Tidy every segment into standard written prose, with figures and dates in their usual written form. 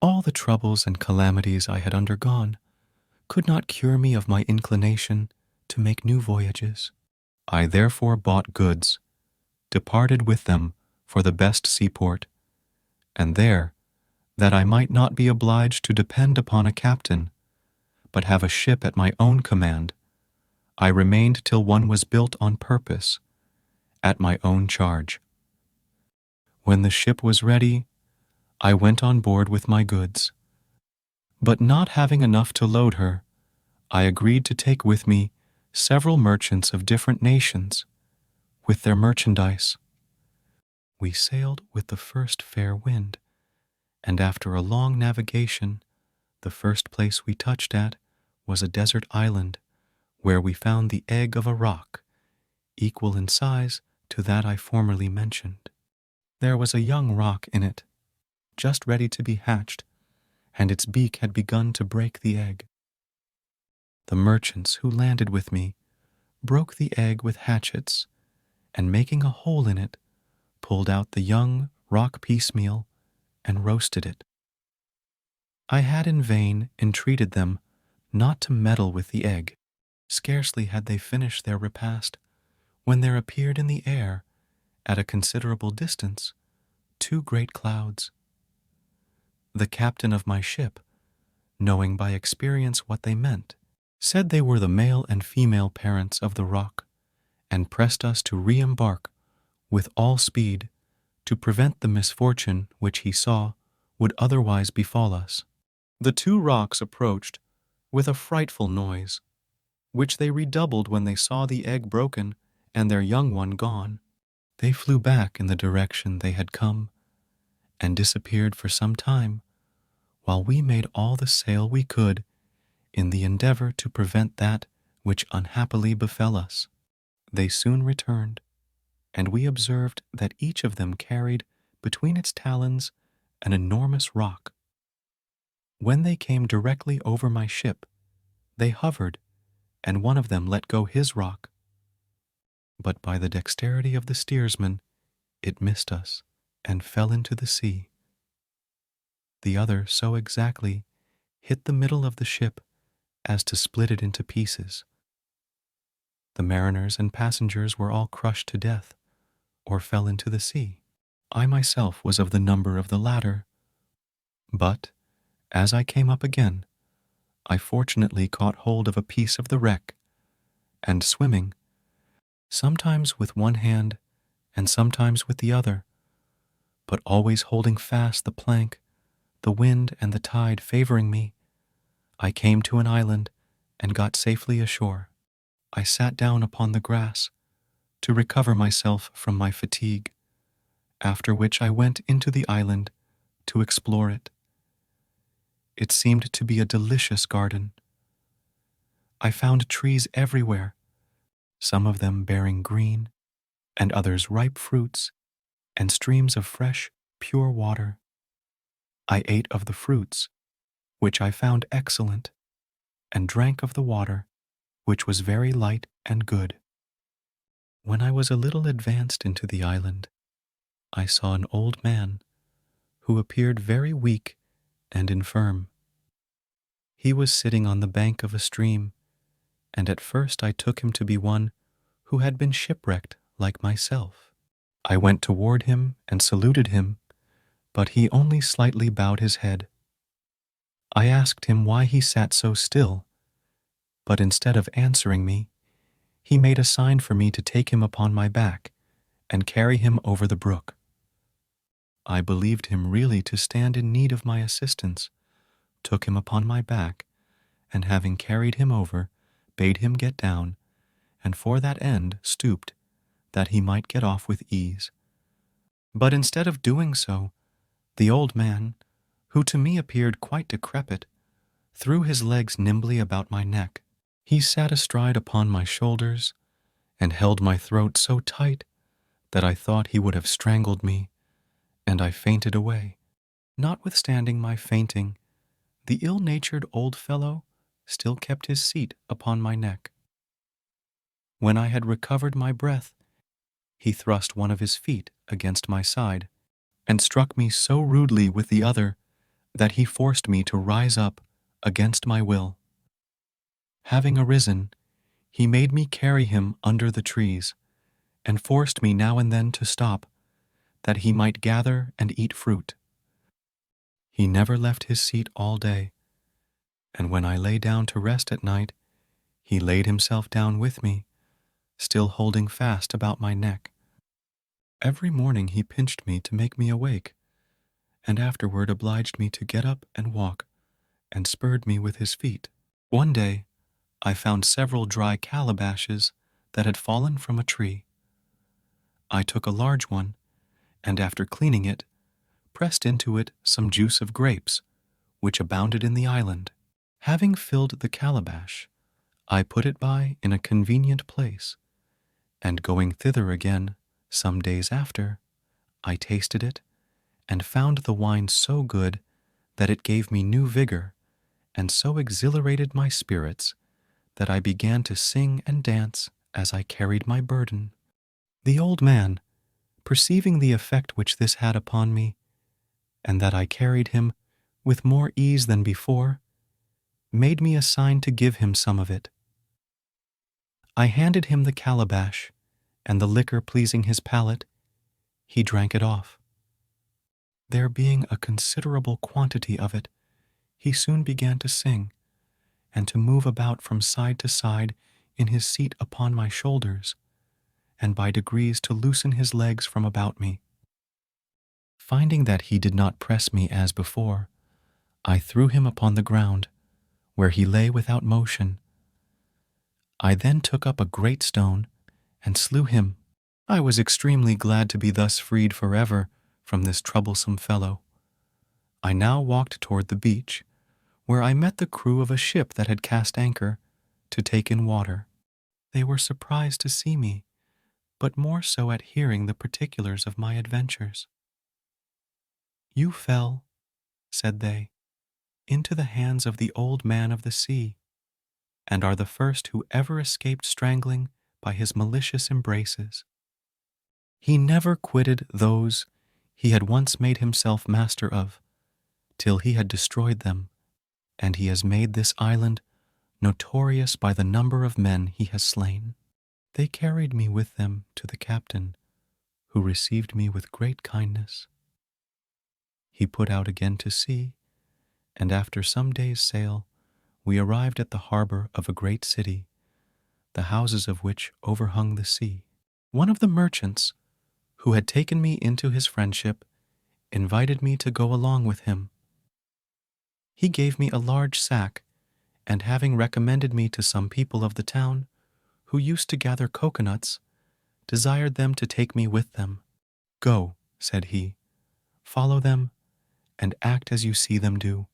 All the troubles and calamities I had undergone could not cure me of my inclination to make new voyages. I therefore bought goods, departed with them for the best seaport, and there, that I might not be obliged to depend upon a captain, but have a ship at my own command, I remained till one was built on purpose, at my own charge. When the ship was ready, I went on board with my goods, but not having enough to load her, I agreed to take with me several merchants of different nations, with their merchandise. We sailed with the first fair wind, and after a long navigation, the first place we touched at was a desert island, where we found the egg of a roc, equal in size to that I formerly mentioned. There was a young roc in it, just ready to be hatched, and its beak had begun to break the egg. The merchants who landed with me broke the egg with hatchets, and making a hole in it, pulled out the young roc piecemeal and roasted it. I had in vain entreated them not to meddle with the egg. Scarcely had they finished their repast when there appeared in the air, at a considerable distance, 2 great clouds. The captain of my ship, knowing by experience what they meant, said they were the male and female parents of the roc, and pressed us to re-embark with all speed to prevent the misfortune which he saw would otherwise befall us. The 2 rocs approached with a frightful noise, which they redoubled when they saw the egg broken and their young one gone. They flew back in the direction they had come, and disappeared for some time, while we made all the sail we could in the endeavor to prevent that which unhappily befell us. They soon returned, and we observed that each of them carried between its talons an enormous roc. When they came directly over my ship, they hovered, and one of them let go his roc. But by the dexterity of the steersman, it missed us and fell into the sea. The other so exactly hit the middle of the ship as to split it into pieces. The mariners and passengers were all crushed to death, or fell into the sea. I myself was of the number of the latter, but, as I came up again, I fortunately caught hold of a piece of the wreck, and swimming, sometimes with one hand and sometimes with the other, but always holding fast the plank, the wind and the tide favoring me, I came to an island and got safely ashore. I sat down upon the grass to recover myself from my fatigue, after which I went into the island to explore it. It seemed to be a delicious garden. I found trees everywhere, some of them bearing green, and others ripe fruits, and streams of fresh, pure water. I ate of the fruits, which I found excellent, and drank of the water, which was very light and good. When I was a little advanced into the island, I saw an old man, who appeared very weak and infirm. He was sitting on the bank of a stream, and at first I took him to be one who had been shipwrecked like myself. I went toward him and saluted him, but he only slightly bowed his head. I asked him why he sat so still, but instead of answering me, he made a sign for me to take him upon my back and carry him over the brook. I believed him really to stand in need of my assistance, took him upon my back, and having carried him over, bade him get down, and for that end stooped, that he might get off with ease. But instead of doing so, the old man, who to me appeared quite decrepit, threw his legs nimbly about my neck. He sat astride upon my shoulders, and held my throat so tight that I thought he would have strangled me, and I fainted away. Notwithstanding my fainting, the ill-natured old fellow still kept his seat upon my neck. When I had recovered my breath, he thrust one of his feet against my side, and struck me so rudely with the other that he forced me to rise up against my will. Having arisen, he made me carry him under the trees, and forced me now and then to stop, that he might gather and eat fruit. He never left his seat all day, and when I lay down to rest at night, he laid himself down with me, still holding fast about my neck. Every morning he pinched me to make me awake, and afterward obliged me to get up and walk, and spurred me with his feet. One day I found several dry calabashes that had fallen from a tree. I took a large one, and after cleaning it, pressed into it some juice of grapes, which abounded in the island. Having filled the calabash, I put it by in a convenient place, and going thither again some days after, I tasted it, and found the wine so good that it gave me new vigor, and so exhilarated my spirits that I began to sing and dance as I carried my burden. The old man, perceiving the effect which this had upon me, and that I carried him with more ease than before, made me a sign to give him some of it. I handed him the calabash, and the liquor pleasing his palate, he drank it off. There being a considerable quantity of it, he soon began to sing, and to move about from side to side in his seat upon my shoulders, and by degrees to loosen his legs from about me. Finding that he did not press me as before, I threw him upon the ground, where he lay without motion. I then took up a great stone and slew him. I was extremely glad to be thus freed forever from this troublesome fellow. I now walked toward the beach, where I met the crew of a ship that had cast anchor to take in water. They were surprised to see me, but more so at hearing the particulars of my adventures. "You fell," said they, "into the hands of the old man of the sea, and are the first who ever escaped strangling by his malicious embraces. He never quitted those he had once made himself master of, till he had destroyed them, and he has made this island notorious by the number of men he has slain." They carried me with them to the captain, who received me with great kindness. He put out again to sea, and after some days' sail, we arrived at the harbor of a great city, the houses of which overhung the sea. One of the merchants, who had taken me into his friendship, invited me to go along with him. He gave me a large sack, and having recommended me to some people of the town, who used to gather coconuts, desired them to take me with them. "Go," said he, "follow them, and act as you see them do,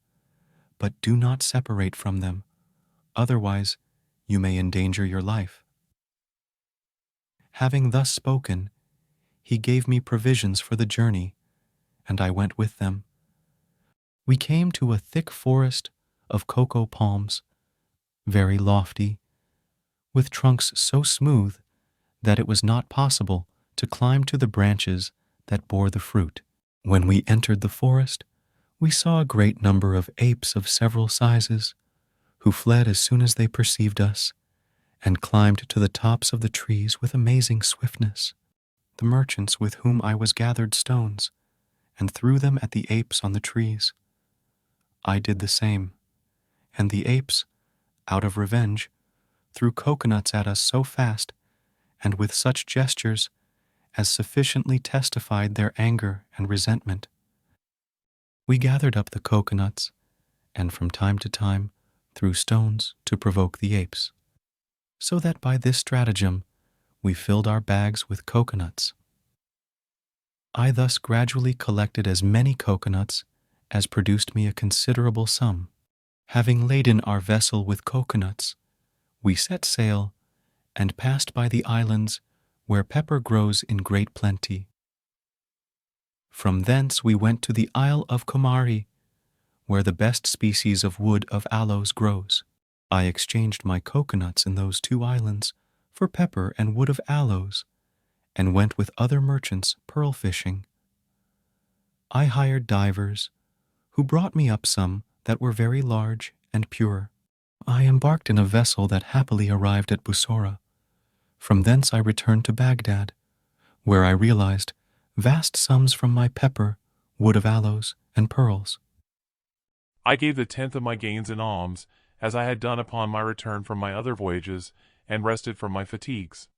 but do not separate from them, otherwise you may endanger your life." Having thus spoken, he gave me provisions for the journey, and I went with them. We came to a thick forest of cocoa palms, very lofty, with trunks so smooth that it was not possible to climb to the branches that bore the fruit. When we entered the forest, we saw a great number of apes of several sizes, who fled as soon as they perceived us, and climbed to the tops of the trees with amazing swiftness. The merchants with whom I was gathered stones, and threw them at the apes on the trees. I did the same, and the apes, out of revenge, threw coconuts at us so fast, and with such gestures, as sufficiently testified their anger and resentment. We gathered up the coconuts, and from time to time threw stones to provoke the apes, so that by this stratagem we filled our bags with coconuts. I thus gradually collected as many coconuts as produced me a considerable sum. Having laden our vessel with coconuts, we set sail and passed by the islands where pepper grows in great plenty. From thence we went to the Isle of Comari, where the best species of wood of aloes grows. I exchanged my coconuts in those two islands for pepper and wood of aloes, and went with other merchants pearl fishing. I hired divers, who brought me up some that were very large and pure. I embarked in a vessel that happily arrived at Bussorah. From thence I returned to Baghdad, where I realized vast sums from my pepper, wood of aloes, and pearls. I gave the 10th of my gains in alms, as I had done upon my return from my other voyages, and rested from my fatigues.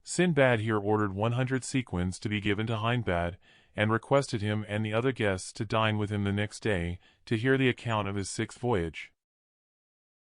Sindbad here ordered 100 sequins to be given to Hindbad, and requested him and the other guests to dine with him the next day, to hear the account of his 6th voyage.